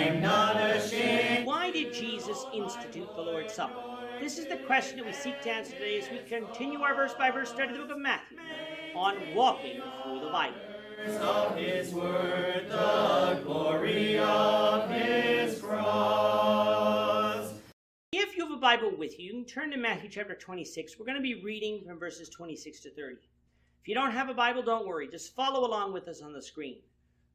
I'm not ashamed. Why did Jesus institute the Lord's Supper? This is the question that we seek to answer today as we continue our verse-by-verse study of the book of Matthew on walking through the Bible. Of his word, the glory of his cross. If you have a Bible with you, you can turn to Matthew chapter 26. We're going to be reading from verses 26 to 30. If you don't have a Bible, don't worry. Just follow along with us on the screen.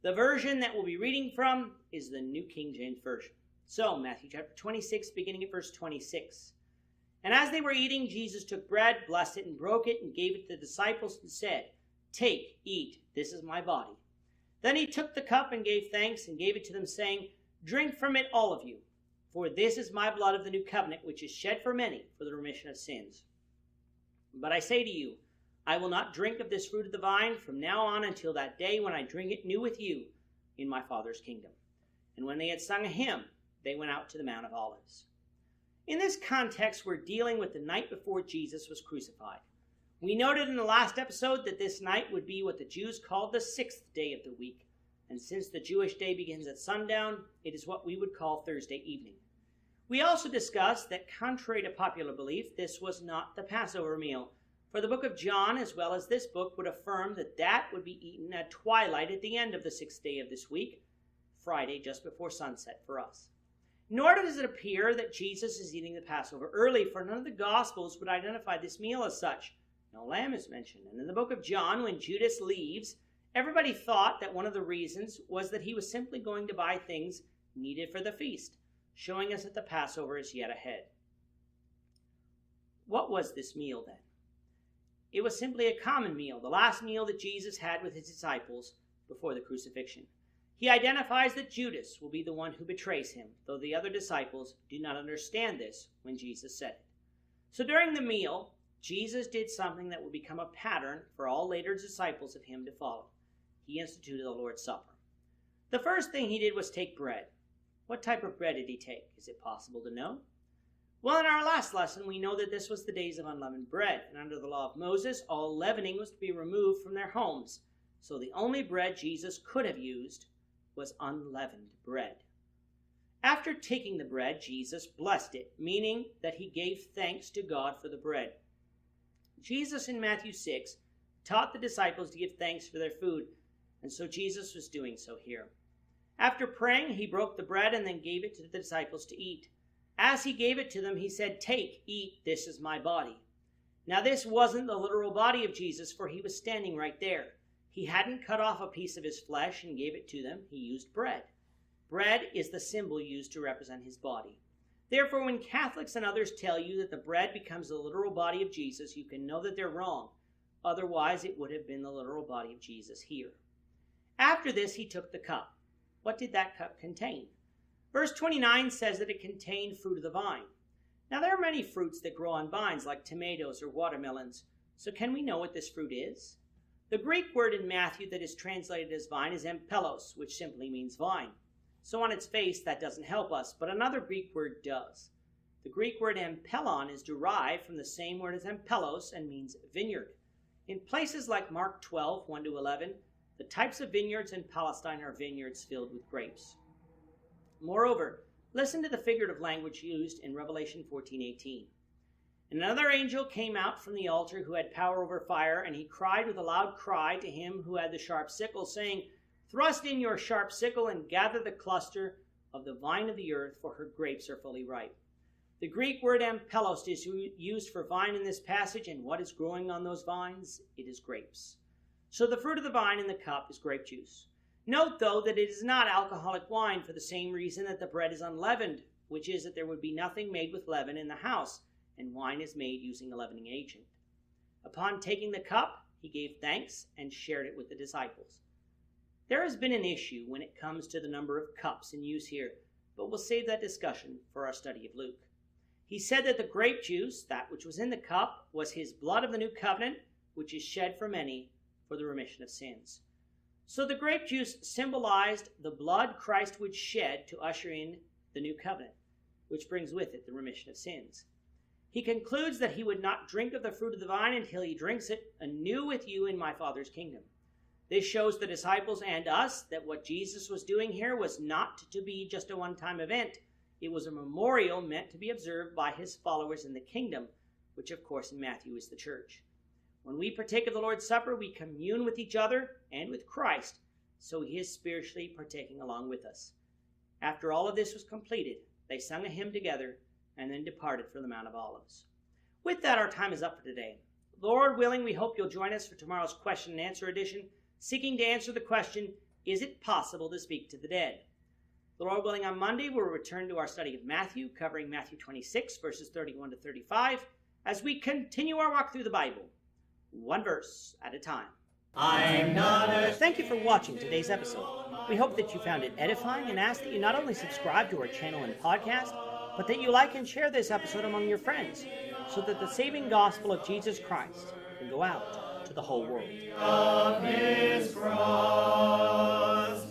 The version that we'll be reading from is the New King James Version. So, Matthew chapter 26, beginning at verse 26. And as they were eating, Jesus took bread, blessed it, and broke it, and gave it to the disciples, and said, Take, eat, this is my body. Then he took the cup and gave thanks, and gave it to them, saying, Drink from it, all of you, for this is my blood of the new covenant, which is shed for many for the remission of sins. But I say to you, I will not drink of this fruit of the vine from now on until that day when I drink it new with you in my Father's kingdom. And when they had sung a hymn, they went out to the Mount of Olives. In this context, we're dealing with the night before Jesus was crucified. We noted in the last episode that this night would be what the Jews called the sixth day of the week. And since the Jewish day begins at sundown, it is what we would call Thursday evening. We also discussed that contrary to popular belief, this was not the Passover meal. For the book of John, as well as this book, would affirm that that would be eaten at twilight at the end of the sixth day of this week, Friday just before sunset for us. Nor does it appear that Jesus is eating the Passover early, for none of the Gospels would identify this meal as such. No lamb is mentioned. And in the book of John, when Judas leaves, everybody thought that one of the reasons was that he was simply going to buy things needed for the feast, showing us that the Passover is yet ahead. What was this meal then? It was simply a common meal, the last meal that Jesus had with his disciples before the crucifixion. He identifies that Judas will be the one who betrays him, though the other disciples do not understand this when Jesus said it. So during the meal, Jesus did something that will become a pattern for all later disciples of him to follow. He instituted the Lord's Supper. The first thing he did was take bread. What type of bread did he take? Is it possible to know? Well, in our last lesson, we know that this was the days of unleavened bread, and under the law of Moses, all leavening was to be removed from their homes. So the only bread Jesus could have used was unleavened bread. After taking the bread, Jesus blessed it, meaning that he gave thanks to God for the bread. Jesus in Matthew 6 taught the disciples to give thanks for their food, and so Jesus was doing so here. After praying, he broke the bread and then gave it to the disciples to eat. As he gave it to them, he said, Take, eat, this is my body. Now this wasn't the literal body of Jesus, for he was standing right there. He hadn't cut off a piece of his flesh and gave it to them. He used bread. Bread is the symbol used to represent his body. Therefore, when Catholics and others tell you that the bread becomes the literal body of Jesus, you can know that they're wrong. Otherwise, it would have been the literal body of Jesus here. After this, he took the cup. What did that cup contain? Verse 29 says that it contained fruit of the vine. Now, there are many fruits that grow on vines, like tomatoes or watermelons. So can we know what this fruit is? The Greek word in Matthew that is translated as vine is empelos, which simply means vine. So on its face, that doesn't help us, but another Greek word does. The Greek word empelon is derived from the same word as empelos and means vineyard. In places like Mark 12, 1-11, the types of vineyards in Palestine are vineyards filled with grapes. Moreover, listen to the figurative language used in Revelation 14:18. And another angel came out from the altar who had power over fire, and he cried with a loud cry to him who had the sharp sickle, saying, Thrust in your sharp sickle and gather the cluster of the vine of the earth, for her grapes are fully ripe. The Greek word empelos is used for vine in this passage, and what is growing on those vines? It is grapes. So the fruit of the vine in the cup is grape juice. Note, though, that it is not alcoholic wine for the same reason that the bread is unleavened, which is that there would be nothing made with leaven in the house, and wine is made using a leavening agent. Upon taking the cup, he gave thanks and shared it with the disciples. There has been an issue when it comes to the number of cups in use here, but we'll save that discussion for our study of Luke. He said that the grape juice, that which was in the cup, was his blood of the new covenant, which is shed for many for the remission of sins. So the grape juice symbolized the blood Christ would shed to usher in the new covenant, which brings with it the remission of sins. He concludes that he would not drink of the fruit of the vine until he drinks it anew with you in my Father's kingdom. This shows the disciples and us that what Jesus was doing here was not to be just a one-time event. It was a memorial meant to be observed by his followers in the kingdom, which of course in Matthew is the church. When we partake of the Lord's Supper, we commune with each other and with Christ, so he is spiritually partaking along with us. After all of this was completed, they sung a hymn together and then departed for the Mount of Olives. With that, our time is up for today. Lord willing, we hope you'll join us for tomorrow's question and answer edition, seeking to answer the question, is it possible to speak to the dead? Lord willing, on Monday, we'll return to our study of Matthew, covering Matthew 26, verses 31 to 35, as we continue our walk through the Bible, one verse at a time. I'm not ashamed. Thank you for watching today's episode. We hope that you found it edifying and ask that you not only subscribe to our channel and podcast, but that you like and share this episode among your friends, so that the saving gospel of Jesus Christ can go out to the whole world. Of his cross.